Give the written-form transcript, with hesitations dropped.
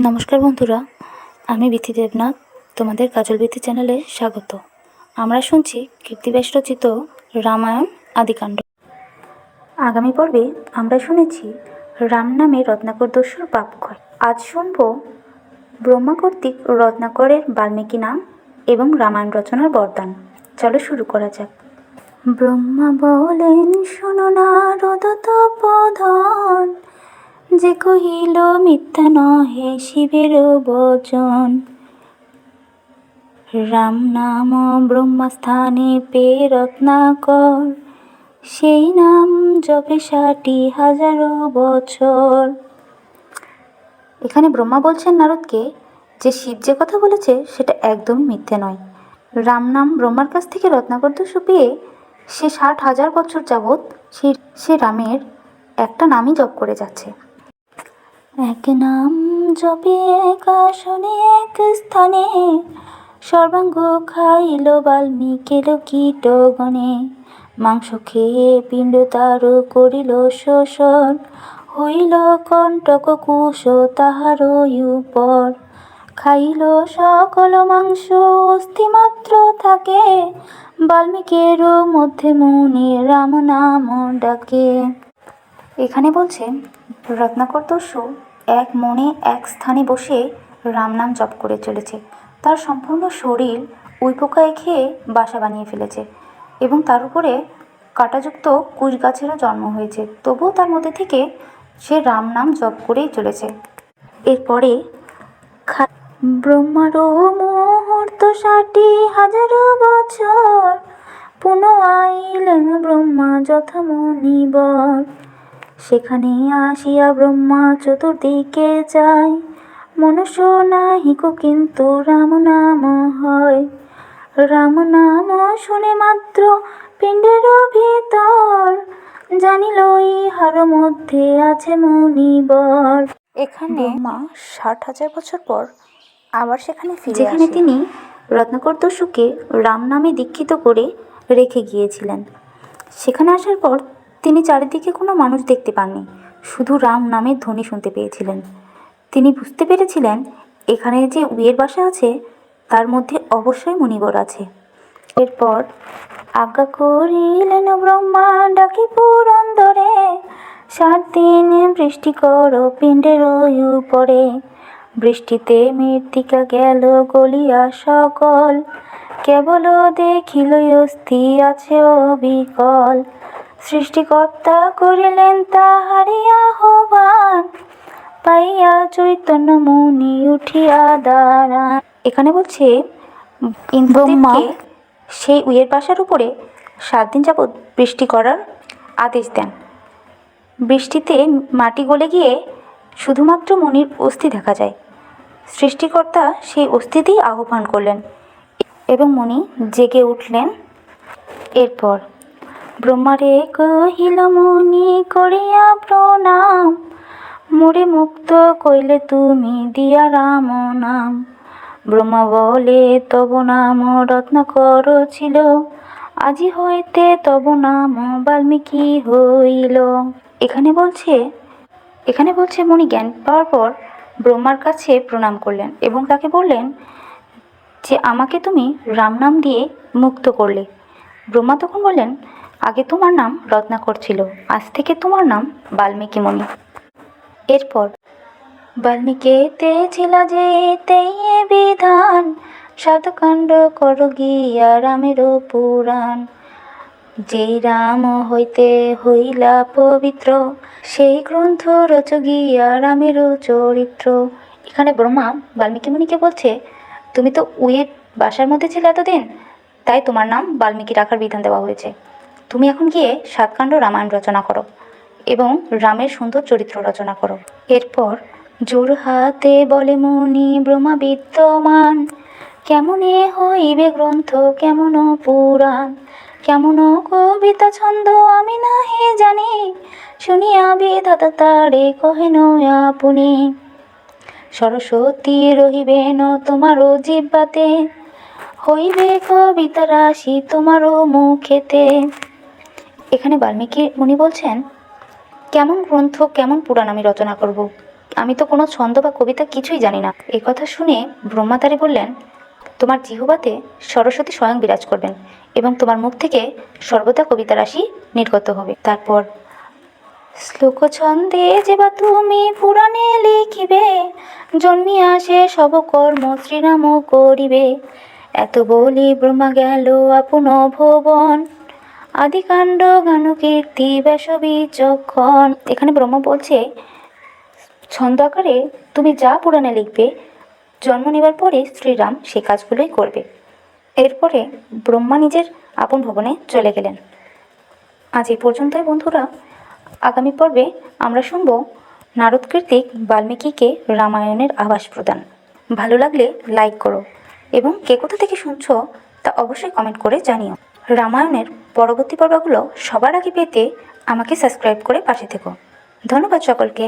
নমস্কার বন্ধুরা, আমি বিথি দেবনাথ। তোমাদের কাজল বিথি চ্যানেলে স্বাগত। আমরা শুনছি কীর্তি ব্যাস রচিত রামায়ণ আদিকাণ্ড। আগামী পর্বে আমরা শুনেছি রাম নামে রত্নাকর দস্যুর পাপ ক্ষয়। আজ শুনব ব্রহ্মা কর্তৃক রত্নাকরের বাল্মীকি নাম এবং রামায়ণ রচনার বরদান। চলো শুরু করা যাক। ব্রহ্মা বলেন, শোনো নারদ তপোধন, যে কহিল মিথ্যা নহে শিবের বচন। রাম নাম ব্রহ্মস্থানে পে রত্নাকর, সেই নাম জপে ৬০,০০০ বছর। এখানে ব্রহ্মা বলছেন নারদকে যে শিব যে কথা বলেছে সেটা একদমই মিথ্যে নয়। রাম নাম ব্রহ্মার কাছ থেকে রত্নাকর দস্যু পেয়ে সে ৬০,০০০ বছর যাবৎ সে রামের একটা নামই জপ করে যাচ্ছে। এক নাম জপে এক আসনে এক স্থানে, সর্বাঙ্গ খাইল বাল্মীকির কীটগণে। মাংস খেয়ে পিণ্ড তার করিল শোষণ, হইল কণ্টক কুশ তাহার উপর। খাইল সকল মাংস অস্থিমাত্র থাকে, বাল্মীকির মধ্যে মুনি রাম নাম ডাকে। এখানে বলছে রত্নাকর দস্যু এক মনে এক স্থানে বসে রাম নাম জপ করে চলেছে। তার সম্পূর্ণ শরীর উইপোকায় খেয়ে বাসা বানিয়ে ফেলেছে এবং তার উপরে কাঁটাযুক্ত কুশ গাছেরও জন্ম হয়েছে, তবুও তার মধ্যে থেকে সে রাম নাম জপ করেই চলেছে। এরপরে ব্রহ্মারও মুহূর্ত ৬০,০০০ বছর, পুনঃ আইলেন ব্রহ্মা যথা মুনিবর। সেখানে আসিয়া ব্রহ্মা চতুর্দিকে যায়, মনুষ্য নাহিক কিন্তু রাম নাম হয়। রাম নাম শুনে মাত্র পিণ্ডের ভিতর, জানিল ইহার মধ্যে আছে মুনিবর। এখানে ব্রহ্মা ৬০,০০০ বছর পর আবার সেখানে ফিরে যেখানে তিনি রত্নাকর দস্যুকে রাম নামে দীক্ষিত করে রেখে গিয়েছিলেন। সেখানে আসার পর তিনি চারিদিকে কোনো মানুষ দেখতে পাননি, শুধু রাম নামের ধ্বনি শুনতে পেয়েছিলেন। তিনি বুঝতে পেরেছিলেন এখানে যে উইয়ের বাসা আছে তার মধ্যে অবশ্যই মুনিবর আছে। এরপর আজ্ঞা করিলেন ব্রহ্মা ডাকি পুরন্দরে, ৭ দিন বৃষ্টি করো পিণ্ডের উপরে। বৃষ্টিতে মৃত্তিকা গেল গলিয়া সকল, কেবল দেখিল অস্থি আছে অবিকল। সৃষ্টিকর্তা করিলেন তাহারি আহ্বান, পাইয়া চৈতন্য মুনি উঠিয়া দাঁড়ান। এখানে বলছে ব্রহ্মা সেই উইয়ের বাসার উপরে ৭ দিন যাবৎ বৃষ্টি করার আদেশ দেন। বৃষ্টিতে মাটি গলে গিয়ে শুধুমাত্র মুনির অস্থি দেখা যায়। সৃষ্টিকর্তা সেই অস্থিতেই আহ্বান করলেন এবং মুনি জেগে উঠলেন। এরপর ব্রহ্মারে কহিল মুনি করিয়া প্রণাম, মোরে মুক্ত কইলে তুমি দিয়া রাম নাম। ব্রহ্মা বলে তব নাম রত্নাকর ছিল, আজি হইতে তব নাম বাল্মীকি হইল। এখানে বলছে মুনি জ্ঞান পাওয়ার পর ব্রহ্মার কাছে প্রণাম করলেন এবং তাকে বললেন যে আমাকে তুমি রাম নাম দিয়ে মুক্ত করলে। ব্রহ্মা তখন বললেন, আগে তোমার নাম রত্নাকর ছিল, আজ থেকে তোমার নাম বাল্মীকি মুনি। এরপর বাল্মীকিতে ছিল যে তেই বিধান, ৭ কাণ্ড কর গিয়া রামের পুরাণ। যেই রাম হইতে হইলা পবিত্র, সেই গ্রন্থ রচ গিয়া রামের চরিত্র। এখানে ব্রহ্মা বাল্মীকি মুনিকে বলছে, তুমি তো উইয়ের বাসার মধ্যে ছিলে এতদিন, তাই তোমার নাম বাল্মীকি রাখার বিধান দেওয়া হয়েছে। তুমি এখন গিয়ে ৭ কাণ্ড রামায়ণ রচনা করো এবং রামের সুন্দর চরিত্র রচনা করো। এরপর জোর হাতে বলে মুনি ব্রহ্মা বিদ্যমান, কেমনে হইবে গ্রন্থ কেমন পুরাণ। কেমন কবিতা ছন্দ আমি নাহি জানি, শুনিয়া বিধাতা তারে কহেন আপনি। সরস্বতী রহিবেন তোমারও জিহ্বাতে, হইবে কবিতা রাশি তোমারও মুখেতে। এখানে বাল্মীকি মুনি বলছেন, কেমন গ্রন্থ কেমন পুরাণ আমি রচনা করব, আমি তো কোনো ছন্দ বা কবিতা কিছুই জানি না। এই কথা শুনে ব্রহ্মা তারে বললেন, তোমার জিহ্বাতে সরস্বতী স্বয়ং বিরাজ করবেন এবং তোমার মুখ থেকে সর্বদা কবিতা রাশি নির্গত হবে। তারপর শ্লোক ছন্দে যে বা তুমি পুরাণে লিখিবে, জন্মিয়া সে সব কর্ম শ্রীরাম করিবে। এত বলি ব্রহ্মা গেল আপন ভুবন, আদিকাণ্ড গান কীর্তি ব্যাস বিচক্ষণ। এখানে ব্রহ্মা বলছে, ছন্দ আকারে তুমি যা পুরাণে লিখবে, জন্ম নেবার পরে শ্রীরাম সে কাজগুলোই করবে। এরপরে ব্রহ্মা নিজের আপন ভবনে চলে গেলেন। আজ এই পর্যন্তই বন্ধুরা। আগামী পর্বে আমরা শুনব নারদ কর্তৃক বাল্মীকিকে রামায়ণের আভাস প্রদান। ভালো লাগলে লাইক করো এবং কে কোথা থেকে শুনছো তা অবশ্যই কমেন্ট করে জানিও। রামায়ণের পরবর্তী পর্বগুলো সবার আগে পেতে আমাকে সাবস্ক্রাইব করে পাশে থেকো। ধন্যবাদ সকলকে।